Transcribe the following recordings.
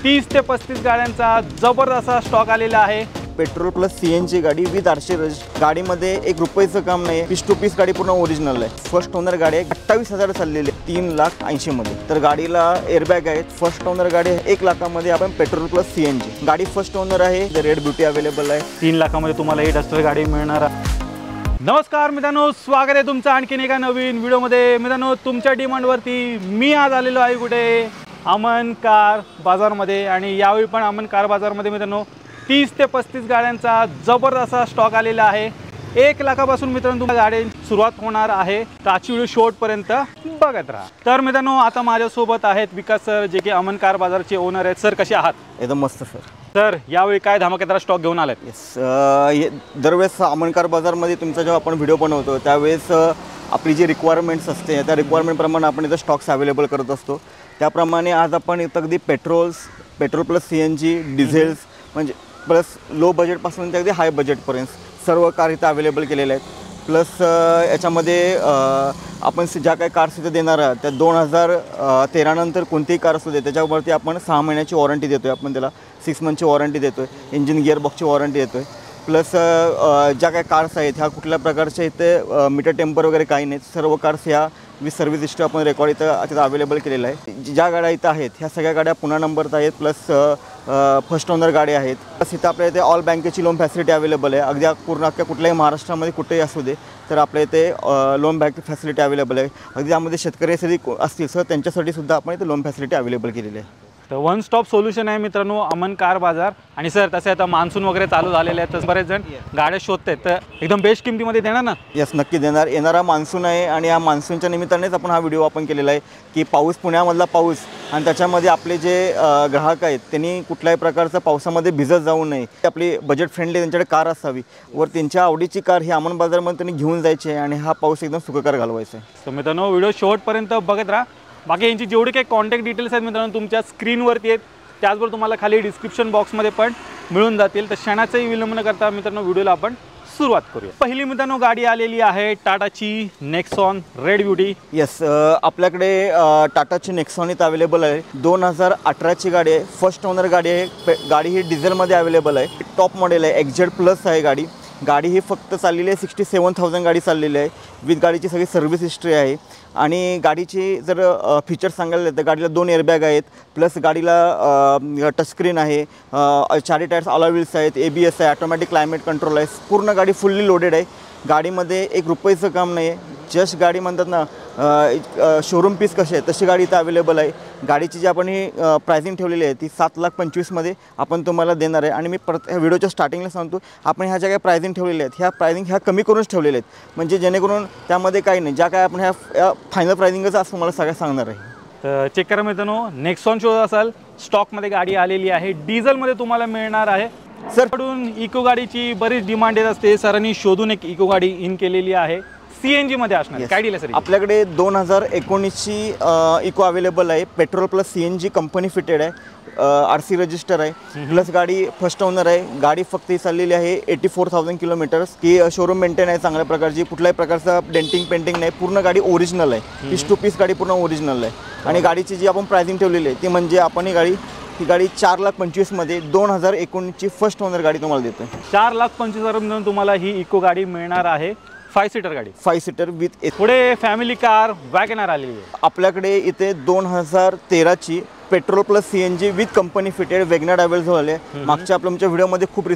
30 ते 35 गाड्यांचा जबरदस्त स्टॉक आलेला आहे। पेट्रोल प्लस सीएनजी गाडी विथ आरसी गाडीमध्ये एक रुपयाचं काम नाही, पीस टू पीस गाडी पूर्ण ओरिजिनल आहे। फर्स्ट ओनर गाडी आहे, 28,000 चाललेली आहे 3,80,000 मध्ये। तर गाडीला एअरबॅग आहेत। फर्स्ट ओनर गाडी आहे 1 लाखामध्ये आपण पेट्रोल प्लस सीएनजी गाडी फर्स्ट ओनर आहे। रेड ब्युटी अवेलेबल आहे। 3 लाखामध्ये तुम्हाला ही डस्टर गाडी मिळणार आहे। नमस्कार मित्रांनो, स्वागत आहे तुमचं आणखीन एका नवीन व्हिडिओमध्ये। मित्रांनो, तुमच्या डिमांडवरती मी आज आलेलो आहे कुठे, अमन कार बाजारमध्ये। आणि यावेळी पण अमन कार बाजारमध्ये मित्रांनो 30 ते 35 गाड्यांचा जबरदस्त स्टॉक आलेला आहे। 1 लाखापासून मित्रांनो तुम्हाला गाड्यांची सुरुवात होणार आहे। तर आजची व्हिडिओ शेवटपर्यंत बघत राहा। तर मित्रांनो, आता माझ्यासोबत आहेत विकास सर, जे की अमन कार बाजारचे ओनर आहेत। सर, कसे आहात? एकदम मस्त सर। सर, यावेळी काय धमाकेदार स्टॉक घेऊन आलात? दरवेळेस अमन कार बाजारमध्ये तुमचा जेव्हा आपण व्हिडिओ बनवतो त्यावेळेस आपली जी रिक्वायरमेंट्स असते त्या रिक्वायरमेंटप्रमाणे आपण इथं स्टॉक्स अवेलेबल करत असतो। त्याप्रमाणे आज आपण इथं अगदी पेट्रोल प्लस सीएनजी डिझेल्स म्हणजे प्लस लो बजेटपासून ते अगदी हाय बजेटपर्यंत सर्व कार इथं अवेलेबल केलेल्या आहेत। प्लस याच्यामध्ये आपण ज्या काही कार्स इथं देणार आहात त्या 2013 नंतर कोणतीही कार असू दे त्याच्यावरती आपण 6 महिन्याची वॉरंटी देतो आहे। आपण त्याला 6 मंथची वॉरंटी देतो आहे। इंजिन गिअरबॉक्सची वॉरंटी देतो आहे। प्लस ज्या काही कार्स आहेत ह्या कुठल्या प्रकारच्या इथे मीटर टेम्पर वगैरे काही नाहीत। सर्व कार्स ह्या विथ सर्व्हिस हिस्ट्री आपण रेकॉर्ड तिथं अवेलेबल केलेलं आहे। ज्या गाड्या इथं आहेत ह्या सगळ्या गाड्या पुन्हा नंबरत आहेत। प्लस फर्स्ट ओनर गाडी आहेत। प्लस इथं आपल्या इथे ऑल बँकेची लोन फॅसिलिटी अवेलेबल आहे। अगदी पूर्ण अख्ख्या कुठल्याही महाराष्ट्रामध्ये कुठेही असू दे तर आपल्या इथे लोन बँक फॅसिलिटी अवेलेबल आहे। अगदी त्यामध्ये शेतकरी असतील सर त्यांच्यासाठी सुद्धा आपण इथे लोन फॅसिलिटी अवेलेबल केलेली आहे। तर वन स्टॉप सोल्युशन आहे मित्रांनो अमन कार बाजार। आणि सर, तसे आता मान्सून वगैरे चालू झालेले आहेत तर बरेच जण गाड्या शोधतात, तर एकदम बेस्ट किमतीमध्ये देणार ना? यस, नक्की देणार। येणारा मान्सून आहे आणि या मान्सूनच्या निमित्तानेच आपण हा व्हिडिओ आपण केलेला आहे की पाऊस, पुण्यामधला पाऊस आणि त्याच्यामध्ये आपले जे ग्राहक आहेत त्यांनी कुठल्याही प्रकारचं पावसामध्ये भिजत जाऊ नये। आपली बजेट फ्रेंडली त्यांच्याकडे कार असावी वर त्यांच्या आवडीची कार ही अमन बाजारमध्ये त्यांनी घेऊन जायची आहे आणि हा पाऊस एकदम सुखकर घालवायचा आहे। तर मित्रांनो, व्हिडिओ शेवटपर्यंत बघत राहा। बाकी यांची जेवढे काही कॉन्टॅक्ट डिटेल्स आहेत मित्रांनो तुमच्या स्क्रीनवरती आहेत, त्याचबरोबर तुम्हाला खाली डिस्क्रिप्शन बॉक्समध्ये पण मिळून जातील। तर क्षणाचाही विलंब न करता मित्रांनो व्हिडिओला आपण सुरुवात करूया। पहिली मित्रांनो गाडी आलेली आहे टाटाची नेक्सॉन रेड ब्युटी। यस, आपल्याकडे टाटाची नेक्सॉन इथं अवेलेबल आहे। 2018ची गाडी आहे। फर्स्ट ओनर गाडी आहे। गाडी ही डिझेलमध्ये अवेलेबल आहे। टॉप मॉडेल आहे। एक्झेड प्लस आहे गाडी। गाडी ही फक्त चाललेली आहे 67,000 गाडी चाललेली आहे। विथ गाडीची सगळी सर्व्हिस हिस्ट्री आहे। आणि गाडीची जर फीचर्स सांगायला तर गाडीला 2 एअरबॅग आहेत। प्लस गाडीला टचस्क्रीन आहे। 4 टायर्स अलॉय व्हील्स आहेत। ABS आहे। ऑटोमॅटिक क्लायमेट कंट्रोल आहे। पूर्ण गाडी फुल्ली लोडेड आहे। गाडीमध्ये 1 रुपयाचं काम नाही आहे। जस्ट गाडी म्हणतात ना शोरूम पीस कसे आहे तशी गाडी इथं अवेलेबल आहे। गाडीची जी आपण ही प्राइसिंग ठेवलेली आहे ती 7,25,000 मध्ये आपण तुम्हाला देणार आहे। आणि मी परत ह्या व्हिडिओच्या स्टार्टिंगला सांगतो आपण ह्या ज्या काही प्राइसिंग ठेवलेल्या आहेत ह्या प्राइसिंग ह्या कमी करूनच ठेवलेल्या आहेत, म्हणजे जेणेकरून त्यामध्ये काही नाही, ज्या काय आपण ह्या फायनल प्राइसिंगच असं तुम्हाला सगळं सांगणार आहे। तर चेक करा मित्रांनो, नेक्सॉन शोध असाल स्टॉकमध्ये गाडी आलेली आहे। डिझेलमध्ये तुम्हाला मिळणार आहे। सरकडून इको गाडीची बरीच डिमांड येत असते। सरांनी शोधून एक इको गाडी इन केलेली आहे। सीएनजी मध्ये असणार काय डील आहे सर? आपल्याकडे 2019ची इको अवेलेबल आहे। Petrol plus CNG company fitted आहे। RC रजिस्टर आहे। प्लस गाडी फर्स्ट ओनर आहे। गाडी फक्त ही चाललेली आहे 84,000 किलोमीटर्स की शोरूम मेंटेन आहे चांगल्या प्रकारची, कुठल्याही प्रकारचा डेंटिंग पेंटिंग नाही। पूर्ण गाडी ओरिजिनल आहे। पीस टू पीस गाडी पूर्ण ओरिजिनल आहे। आणि गाडीची जी आपण प्राइसिंग ठेवलेली आहे ती म्हणजे आपण ही गाडी 4,25,000 मध्ये 2019ची फर्स्ट ओनर गाडी तुम्हाला देतो। 4,25,000 तुम्हाला ही इको गाडी मिळणार आहे। 5 सीटर गाडी, 5 सीटर विथ पुढे फॅमिली कार वॅगनर आलेली आहे। आपल्याकडे इथे 2013ची petrol plus CNG with company fitted WagonR available झाले। मागच्या आपल्या व्हिडिओमध्ये खूप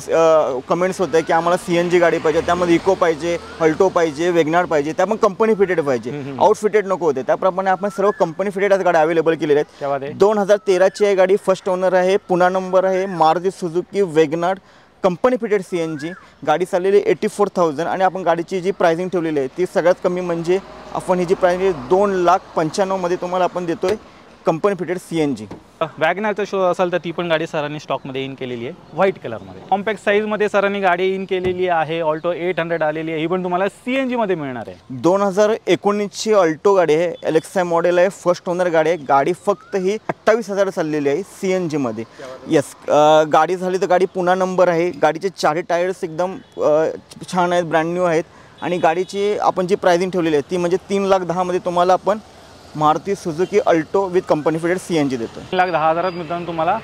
कमेंट्स होते की आम्हाला सीएनजी गाडी पाहिजे, त्यामध्ये इको पाहिजे, अल्टो पाहिजे, वॅगनर पाहिजे, त्या पण कंपनी फिटेड पाहिजे, आउट फिटेड नको होते। त्याप्रमाणे आपण सर्व कंपनी फिटेड गाड्या अवेलेबल केलेल्या आहेत। 2013ची आहे गाडी, फर्स्ट ओनर आहे, पुन्हा नंबर आहे, Maruti Suzuki WagonR company fitted CNG. गाडी चाललेली 84,000 आणि आपण गाडीची जी प्राइसिंग ठेवलेली आहे ती सगळ्यात कमी, म्हणजे आपण ही जी प्राइसिंग 2,95,000 मध्ये तुम्हाला आपण देतोय कंपनी फिटेड सीएनजी। वॅगनरचा शो असेल तर ती पण गाडी सरांनी स्टॉकमध्ये इन केलेली आहे व्हाईट कलरमध्ये। कॉम्पॅक्ट साईजमध्ये सरांनी गाडी इन केलेली आहे। ऑल्टो 800 आलेली आहे, ही पण तुम्हाला सीएनजी मध्ये मिळणार आहे। 2019ची ऑल्टो गाडी आहे। LXI मॉडेल आहे। फर्स्ट ओनर गाडी आहे। गाडी फक्त ही 28,000 चाललेली आहे सीएनजी मध्ये। यस, गाडी झाली तर गाडी पुन्हा नंबर आहे। गाडीचे 4 टायर्स एकदम छान आहेत, ब्रँड न्यू आहेत। आणि गाडीची आपण जी प्राइसिंग ठेवलेली आहे ती म्हणजे 3,10,000 मध्ये तुम्हाला आपण Maruti Suzuki Alto with company fitted CNG देतो। 1,10,000 मित्रांनो तुम्हाला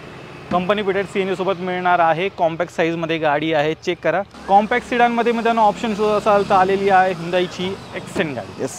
कंपनी फिटेड CNG सोबत मिळणार आहे। कॉम्पॅक्ट साईजमध्ये गाडी आहे, चेक करा। कॉम्पॅक्ट सिडानमध्ये मित्रांनो ऑप्शन शोध असाल तर आलेली आहे हुंडाईची एक्सेंट गाडी। येस,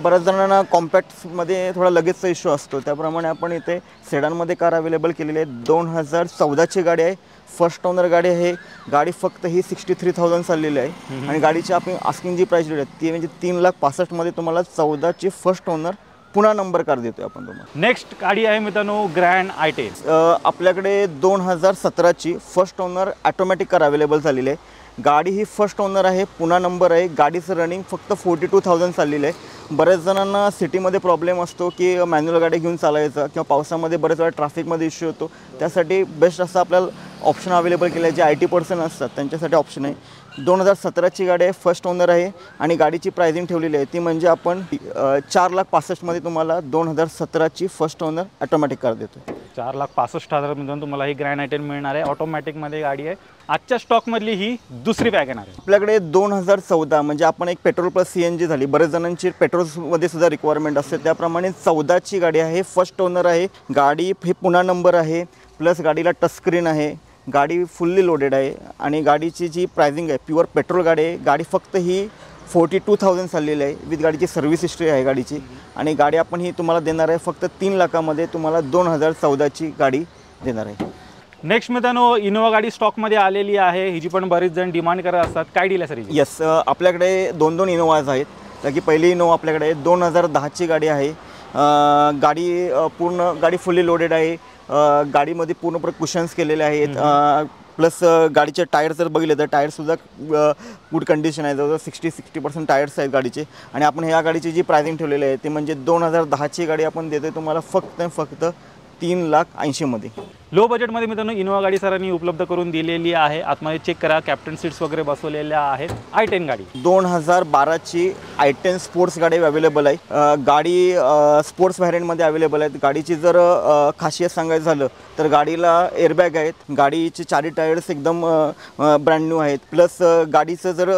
बऱ्याच जणांना कॉम्पॅक्टमध्ये थोडा लगेचचा इश्यू असतो, त्याप्रमाणे आपण इथे सेडानमध्ये कार अवेलेबल केलेली आहे। 2014ची गाडी आहे, फर्स्ट ओनर गाडी आहे। गाडी फक्त ही 63,000 चाललेली आहे आणि गाडीची आपण आस्किंग जी प्राइस दिली आहे ती म्हणजे 3,65,000 मध्ये तुम्हाला 14ची फर्स्ट ओनर पुन्हा नंबर कार देतोय आपण तुम्हाला। नेक्स्ट गाडी आहे मित्रांनो ग्रँड i10। आपल्याकडे 2017ची first owner automatic car available झालेली आहे। गाडी ही फर्स्ट ओनर आहे, पुन्हा नंबर आहे। गाडीचं रनिंग फक्त 42,000 चाललेलं आहे। बऱ्याच जणांना सिटीमध्ये प्रॉब्लेम असतो की मॅन्युअल गाडी घेऊन चालायचं किंवा पावसामध्ये बरेच वेळा ट्रॅफिकमध्ये इश्यू होतो, त्यासाठी बेस्ट असं आपल्याला ऑप्शन अवेलेबल केलं आहे। जे IT पर्सन असतात त्यांच्यासाठी ऑप्शन आहे। 2017ची गाडी आहे, फर्स्ट ओनर आहे आणि गाडीची प्राइसिंग ठेवलेली आहे ती म्हणजे आपण 4,65,000 मध्ये तुम्हाला 2017ची फर्स्ट ओनर ऑटोमॅटिक कार देतो। 4,65,000 मित्रांनो तुम्हाला ही ग्रँड i10 मिळणार आहे। ऑटोमॅटिकमध्ये गाडी आहे, आजच्या स्टॉकमधली ही दुसरी वॅगन आहे। आपल्याकडे 2014 म्हणजे आपण एक पेट्रोल प्लस CNG झाली, बरेच जणांची पेट्रोलमध्ये सुद्धा रिक्वायरमेंट असते, त्याप्रमाणे 14ची गाडी आहे, फर्स्ट ओनर आहे। गाडी ही पुन्हा नंबर आहे, प्लस गाडीला टचस्क्रीन आहे। गाडी फुल्ली लोडेड आहे आणि गाडीची जी प्राइसिंग आहे प्युअर पेट्रोल गाडी आहे। गाडी फक्त ही 42,000 चाललेली आहे विथ गाडीची सर्व्हिस हिस्ट्री आहे गाडीची आणि गाडी आपण ही तुम्हाला देणार आहे फक्त 3 लाखामध्ये तुम्हाला 2014ची गाडी देणार आहे। नेक्स्ट मित्रांनो इनोवा गाडी स्टॉकमध्ये आलेली आहे, हिची पण बरीच जण डिमांड करत असतात, काय डील आहे सर? येस, आपल्याकडे 2 इनोवाज आहेत। तर की पहिली इनोवा आपल्याकडे 2010ची गाडी आहे। गाडी पूर्ण गाडी फुल्ली लोडेड आहे। गाडीमध्ये पूर्णपणे कुशन्स केलेले आहेत, प्लस गाडीचे टायर जर बघितले तर टायरसुद्धा गुड कंडिशन आहे, जवळजवळ 60% टायर्स आहेत गाडीचे आणि आपण ह्या गाडीची जी प्राइसिंग ठेवलेली आहे ती म्हणजे 2010ची गाडी आपण देतोय तुम्हाला फक्त 3,80,000 मध्ये। लो बजेटमध्ये मित्रांनो इनोवा गाडी सरांनी उपलब्ध करून दिलेली आहे। आतमध्ये चेक करा, कॅप्टन सीट्स वगैरे बसवलेल्या आहेत। i10 गाडी 2012ची i10 स्पोर्ट्स गाडी अवेलेबल आहे। गाडी स्पोर्ट्स व्हॅरियंटमध्ये अवेलेबल आहे। गाडीची जर खासियत सांगायचं झालं तर गाडीला एअरबॅग आहेत, गाडीचे 4 टायर्स एकदम ब्रँड न्यू आहेत, प्लस गाडीचं जर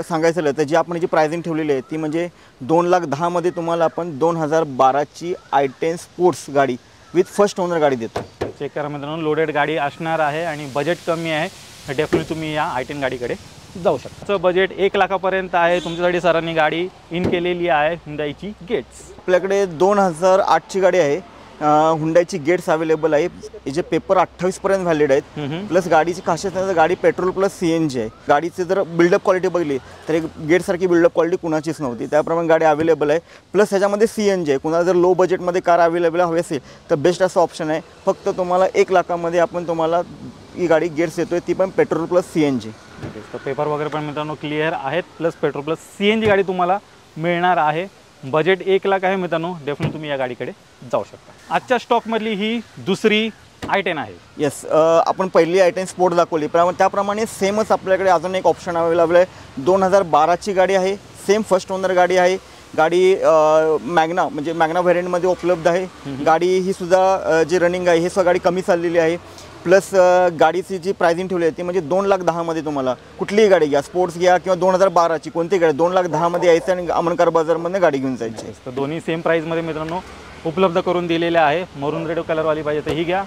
सांगायचं झालं तर जी आपण जी प्राइसिंग ठेवलेली आहे ती म्हणजे 2,10,000 मध्ये तुम्हाला आपण 2012ची i10 स्पोर्ट्स गाडी विथ फर्स्ट ओनर गाडी देतो। चेक करा मित्रांनो, लोडेड गाडी असणार आहे आणि बजेट कमी आहे, डेफिनेटली तुम्ही या i10 गाडीकडे जाऊ शकता। बजेट 1 लाखापर्यंत आहे, तुमच्यासाठी सरांनी गाडी इन केलेली आहे हुंडाईची गेट्स। आपल्याकडे 2008ची गाडी आहे, हुंडाईची गेट्स अवेलेबल आहे, याचे पेपर 28 पर्यंत व्हॅलिड आहेत। प्लस गाडीची खासियत आहे गाडी पेट्रोल प्लस CNG आहे। गाडीची जर बिल्डअप क्वालिटी बघली तर एक गेटसारखी बिल्डअप क्वालिटी कुणाचीच नव्हती, त्याप्रमाणे गाडी अवेलेबल आहे। प्लस ह्याच्यामध्ये CNG आहे, कुणाला जर लो बजेटमध्ये कार अवेलेबल हवी असेल तर बेस्ट असं ऑप्शन आहे। फक्त तुम्हाला 1 लाखामध्ये आपण तुम्हाला ही गाडी गेट्स देतोय, ती पण पेट्रोल प्लस CNG। तर पेपर वगैरे पण मित्रांनो क्लिअर आहेत, प्लस पेट्रोल प्लस CNG गाडी तुम्हाला मिळणार आहे। बजेट 1 लाख आहे मित्रांनो, डेफिनेटली तुम्ही या गाडीकडे जाऊ शकता। आजच्या स्टॉकमधली ही दुसरी i10 आहे। येस, आपण पहिली i10 स्पोर्ट दाखवली, त्याप्रमाणे सेमच आपल्याकडे अजून एक ऑप्शन अवेलेबल आहे। 2012ची गाडी आहे, सेम फर्स्ट ओनर गाडी आहे। गाडी मॅग्ना म्हणजे मॅग्ना व्हेरियंटमध्ये उपलब्ध आहे। गाडी ही सुद्धा जी रनिंग आहे हे सुद्धा गाडी कमी चाललेली आहे। प्लस गाडीची जी प्राइसिंग ठेवली आहे ती म्हणजे 2,10,000 मध्ये तुम्हाला कुठलीही गाडी घ्या, स्पोर्ट्स घ्या किंवा 2012ची कोणती गाडी 2,10,000 मध्ये यायचं आणि अमनकार बाजारमध्ये गाडी घेऊन जायची। तर दोन्ही सेम प्राईसमध्ये मित्रांनो उपलब्ध करून दिलेल्या आहे। मरून रेड कलरवाली पाहिजे तर ही घ्या,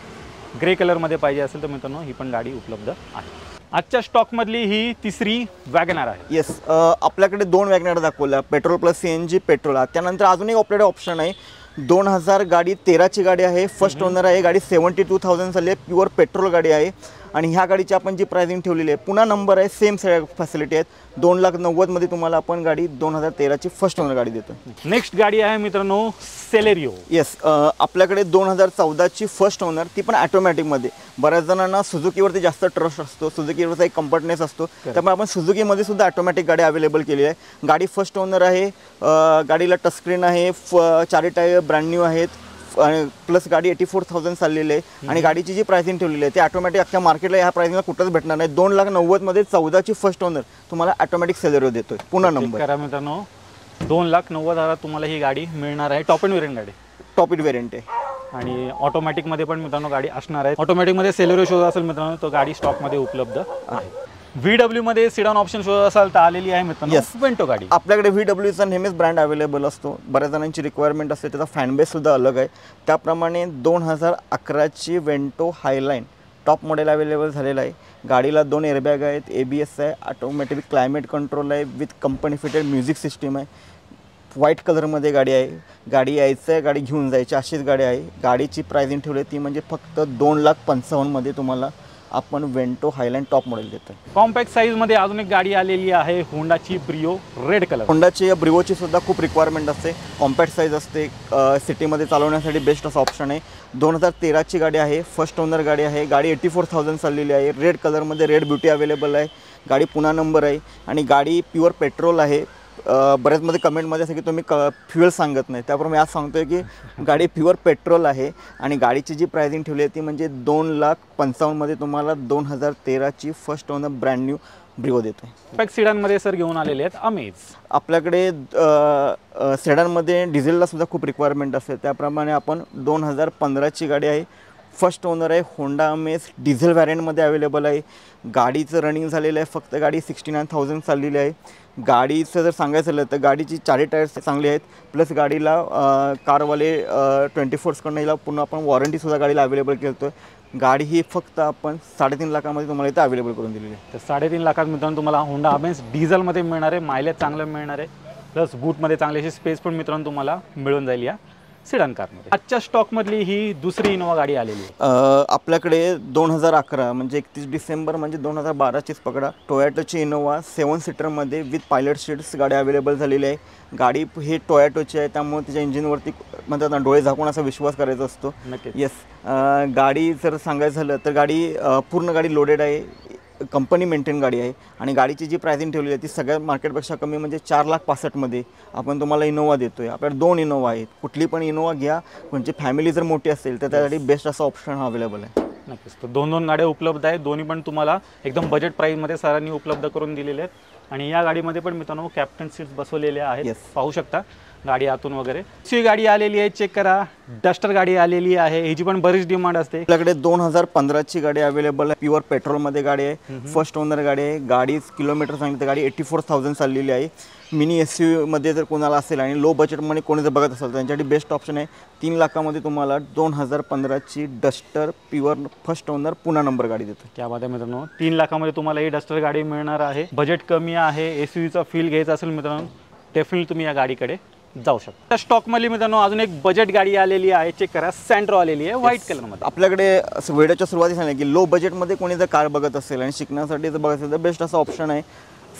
ग्रे कलरमध्ये पाहिजे असेल तर मित्रांनो ही पण गाडी उपलब्ध आहे। आजच्या स्टॉकमधली ही तिसरी वॅगनार आहे। येस, आपल्याकडे 2 वॅगनार दाखवल्या, पेट्रोल प्लस CNG पेट्रोल। त्यानंतर अजून एक आपल्याकडे ऑप्शन आहे, 2000 गाडी 13ची गाडी आहे, फर्स्ट ओनर आहे। गाडी 72,000 चालली आहे, प्युअर पेट्रोल गाडी आहे आणि ह्या गाडीची आपण जी प्राइसिंग ठेवलेली आहे पुन्हा नंबर आहे, सेम सगळ्या फॅसिलिटी आहेत। 2,90,000 मध्ये तुम्हाला आपण गाडी 2013ची फर्स्ट ओनर गाडी देतो। नेक्स्ट गाडी आहे मित्रांनो सेलेरियो। येस, आपल्याकडे 2014ची फर्स्ट ओनर, ती पण ऑटोमॅटिकमध्ये। बऱ्याच जणांना सुझुकीवरती जास्त ट्रस्ट असतो, सुझुकीवरचा एक कम्फर्टनेस असतो, त्यामुळे आपण सुझुकीमध्ये सुद्धा ऑटोमॅटिक गाडी अवेलेबल केली आहे। गाडी फर्स्ट ओनर आहे, गाडीला टचस्क्रीन आहे, 4 टायर ब्रँड न्यू आहेत, प्लस गाडी 84,000 चाललेली आहे आणि गाडीची जी प्राइसिंग ठेवलेली आहे ती ऑटोमॅटिक अख्ख्या मार्केटला ह्या प्राइसिंगला कुठंच भेटणार नाही। 2,90,000 मध्ये 14ची फर्स्ट ओनर तुम्हाला ऑटोमॅटिक सेलेरियो देतोय, पुन्हा नंबर करा मित्रांनो। 2,90,000 तुम्हाला ही गाडी मिळणार आहे। टॉप एंड वेरियंट गाडी, टॉप एंड वेरियंट आहे आणि ऑटोमॅटिकमध्ये पण मित्रांनो गाडी असणार आहे। ऑटोमॅटिकमध्ये सेलेरियो शोध असेल मित्रांनो तो गाडी स्टॉकमध्ये उपलब्ध आहे। VW मध्ये सिडॉन ऑप्शन शोधत असाल तर आलेली आहे मित्रांनो Yes. वेंटो गाडी. आपल्याकडे VWचा नेहमीच ब्रँड अवेलेबल असतो, बऱ्याच जणांची रिक्वायरमेंट असते, त्याचा फॅनबेससुद्धा अलग आहे. त्याप्रमाणे 2011ची वेंटो हायलाईन टॉप मॉडेल अवेलेबल झालेलं आहे. गाडीला 2 एअरबॅग आहेत, ABS आहे, ऑटोमॅटिक क्लायमेट कंट्रोल आहे, with company fitted music system आहे. व्हाईट कलरमध्ये गाडी आहे. गाडी यायचं आहे, गाडी घेऊन जायची अशीच गाडी आहे. गाडीची प्राइसिंग ठेवली ती म्हणजे फक्त 2,55,000 मध्ये तुम्हाला आपण वेंटो हायलाईन टॉप मॉडेल देतो. कॉम्पॅक्ट साईजमध्ये अजून एक गाडी आलेली आहे, होंडाची ब्रिओ रेड कलर. होंडाची या ब्रिओची सुद्धा खूप रिक्वायरमेंट असते, कॉम्पॅक्ट साईज असते, सिटीमध्ये चालवण्यासाठी बेस्ट असा ऑप्शन आहे. 2013ची गाडी आहे, फर्स्ट ओनर गाडी आहे. गाडी 84,000 चाललेली आहे. रेड कलरमध्ये रेड ब्युटी अवेलेबल आहे. गाडी पुन्हा नंबर आहे आणि गाडी प्युअर पेट्रोल आहे. बऱ्याचमध्ये कमेंटमध्ये असं की तुम्ही फ्युएल सांगत नाही, त्याप्रमाणे आज सांगतो आहे की गाडी प्युअर पेट्रोल आहे आणि गाडीची जी प्राइसिंग ठेवली आहे ती म्हणजे 2,55,000 मध्ये तुम्हाला 2013ची first owner brand new Brio देतो आहे. कॉम्पॅक्ट सिडानमध्ये सर घेऊन आलेले आहेत अमेज. आपल्याकडे सेडानमध्ये डिझेलला सुद्धा खूप रिक्वायरमेंट असते, त्याप्रमाणे आपण 2015ची गाडी आहे, फर्स्ट ओनर आहे, होंडा अमेज डिझेल व्हॅरियंटमध्ये अवेलेबल आहे. गाडीचं रनिंग झालेलं आहे, फक्त गाडी 69,000 चाललेली आहे. गाडीचं जर सांगायचं झालं तर गाडीची 4 टायर्स चांगले आहेत, प्लस गाडीला कारवाले 24कडनं हिला पुन्हा आपण वॉरंटीसुद्धा गाडीला अवेलेबल केलं. गाडी ही फक्त आपण 3.5 लाखामध्ये तुम्हाला इथं अवेलेबल करून दिलेली आहे. तर 3.5 लाखात मित्रांनो तुम्हाला होंडा अमेज डिझेलमध्ये मिळणार आहे, मायलेज चांगलं मिळणार आहे, प्लस बूटमध्ये चांगली अशी स्पेस पण मित्रांनो तुम्हाला मिळून जाईल या सिडान कारमध्ये. आजच्या स्टॉकमधली ही दुसरी इनोवा गाडी आलेली आहे. आपल्याकडे 2011 म्हणजे 31 डिसेंबर म्हणजे 2012चीच पकडा, टोयोटोची इनोवा 7 सीटरमध्ये विथ पायलट सीट्स गाडी अवेलेबल झालेली आहे. गाडी ही टोयोटोची आहे, त्यामुळे त्याच्या इंजिनवरती म्हणतात ना डोळे झाकून असा विश्वास करायचा असतो. नक्कीच. येस, गाडी जर सांगायचं झालं तर गाडी पूर्ण गाडी लोडेड आहे, कंपनी मेंटेन गाडी आहे आणि गाडीची जी प्राइसिंग ठेवली आहे ती सगळ्या मार्केटपेक्षा कमी म्हणजे 4,65,000 आपण तुम्हाला इनोवा देतो आहे. आपल्याला 2 इनोवा आहेत, कुठली पण इनोवा घ्या, म्हणजे फॅमिली जर मोठी असेल तर त्यासाठी बेस्ट असा ऑप्शन हा अवेलेबल आहे. नक्कीच. तर 2 गाड्या उपलब्ध आहेत, दोन्ही पण तुम्हाला एकदम बजेट प्राईसमध्ये सरांनी उपलब्ध करून दिलेले आहेत आणि या गाडीमध्ये पण मित्रांनो कॅप्टन सीट्स बसवलेल्या आहेत. पाहू शकता गाडी आतून वगैरे. ही गाडी आलेली आहे, चेक करा. डस्टर गाडी आलेली आहे, ह्याची पण बरीच डिमांड असते. आपल्याकडे 2015ची गाडी अवेलेबल आहे, प्युअर पेट्रोलमध्ये गाडी आहे, फर्स्ट ओनर गाडी आहे. गाडी किलोमीटर सांगितलं तर गाडी 84,000 चाललेली आहे. मिनी SUV मध्ये जर कोणाला असेल आणि लो बजेटमध्ये कोणी जर बघत असेल तर त्यांच्यासाठी बेस्ट ऑप्शन आहे. 3 लाखामध्ये तुम्हाला 2015ची डस्टर प्युअर फर्स्ट ओनर पुन्हा नंबर गाडी देतो. त्यामध्ये मित्रांनो 3 लाखामध्ये तुम्हाला ही डस्टर गाडी मिळणार आहे. बजेट कमी आहे, SUVचा फील घ्यायचा असेल मित्रांनो डेफिनेटली तुम्ही या गाडीकडे जाऊ शकता. त्या स्टॉकमध्ये मित्रांनो अजून एक बजेट गाडी आलेली आहे, चेक करा. सँट्रो आलेली आहे व्हाईट कलरमध्ये. आपल्याकडे व्हिडिओच्या सुरुवातीला सांगितलं की लो बजेटमध्ये कोणी जर कार बघत असेल आणि शिकण्यासाठी जर बघत असेल तर बेस्ट असा ऑप्शन आहे.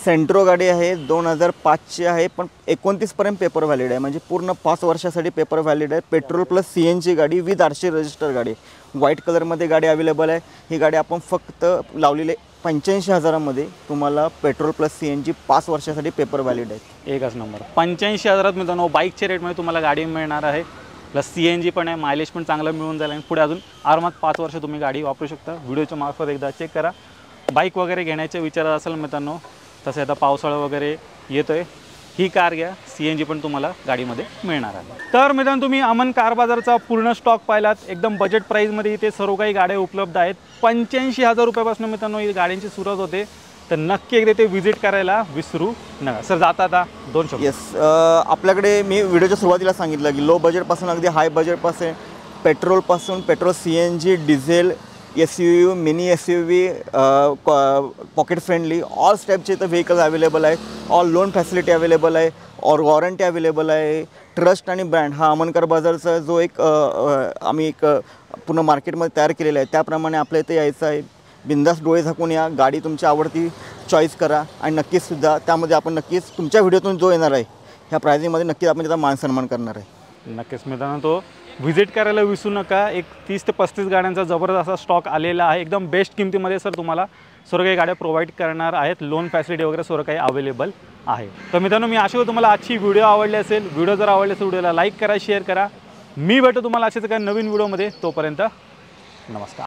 सेंट्रो गाडी आहे, 2005ची आहे, पण 29 पर्यंत पेपर व्हॅलिड आहे, म्हणजे पूर्ण 5 वर्षासाठी पेपर व्हॅलिड आहे. पेट्रोल प्लस CNG गाडी विथ RC रजिस्टर गाडी, व्हाईट कलरमध्ये गाडी अवेलेबल आहे. ही गाडी आपण फक्त लावलेले 85,000 मध्ये तुम्हाला पेट्रोल प्लस CNG 5 वर्षासाठी पेपर व्हॅलिड आहे. एकच नंबर 85,000 मित्रांनो बाईकच्या रेटमध्ये तुम्हाला गाडी मिळणार आहे, प्लस CNG पण आहे, मायलेज पण चांगलं मिळून जाईल आणि पुढे अजून आरामात 5 वर्ष तुम्ही गाडी वापरू शकता. व्हिडिओच्या मार्फत एकदा चेक करा. बाईक वगैरे घेण्याच्या विचारात असेल मित्रांनो, तसं आता पावसाळा वगैरे येतोय, ही कार घ्या, CNG पण तुम्हाला गाडीमध्ये मिळणार आहे. तर मित्रांनो तुम्ही अमन कार बाजारचा पूर्ण स्टॉक पाहिलात. एकदम बजेट प्राईजमध्ये इथे सर्व काही गाड्या उपलब्ध आहेत. 85,000 रुपयापासून मित्रांनो ही गाड्यांची सुरुवात होते, तर नक्की एकदा ते व्हिजिट करायला विसरू नका. सर जाता आता 2 शब्द. येस, आपल्याकडे मी व्हिडिओच्या सुरुवातीला सांगितलं की लो बजेटपासून अगदी हाय बजेटपासून पेट्रोलपासून petrol CNG diesel SUV mini SUV pocket friendly all स्टेपचे तर व्हेकल्स अवेलेबल आहे. ऑल लोन फॅसिलिटी अवेलेबल आहे, और वॉरंटी अवेलेबल आहे. ट्रस्ट आणि ब्रँड हा अमन कार बाजारचा जो एक आम्ही एक पूर्ण मार्केटमध्ये तयार केलेला आहे, त्याप्रमाणे आपल्या इथे यायचं आहे. बिंदास डोळे झाकून या, गाडी तुमच्या आवडती चॉईस करा आणि नक्कीच सुद्धा त्यामध्ये आपण नक्कीच तुमच्या व्हिडिओतून जो येणार आहे ह्या प्राइसिंगमध्ये नक्कीच आपण त्याचा मान सन्मान करणार आहे. नक्कीच मित्रांनो तो व्हिजिट करायला विसरू नका. एक 30 ते 35 गाड्यांचा जबरदस्त असा स्टॉक आलेला आहे. एकदम बेस्ट किमतीमध्ये सर तुम्हाला सर्व काही गाड्या प्रोव्हाइड करणार आहेत. लोन फॅसिलिटी वगैरे सर्व काही अवेलेबल आहे. तर मित्रांनो मी आशा करतो तुम्हाला आजची व्हिडिओ आवडली असेल. व्हिडिओ जर आवडली असेल व्हिडिओला लाईक करा, शेअर करा. मी भेटतो तुम्हाला असेच काही नवीन व्हिडिओमध्ये. तोपर्यंत नमस्कार.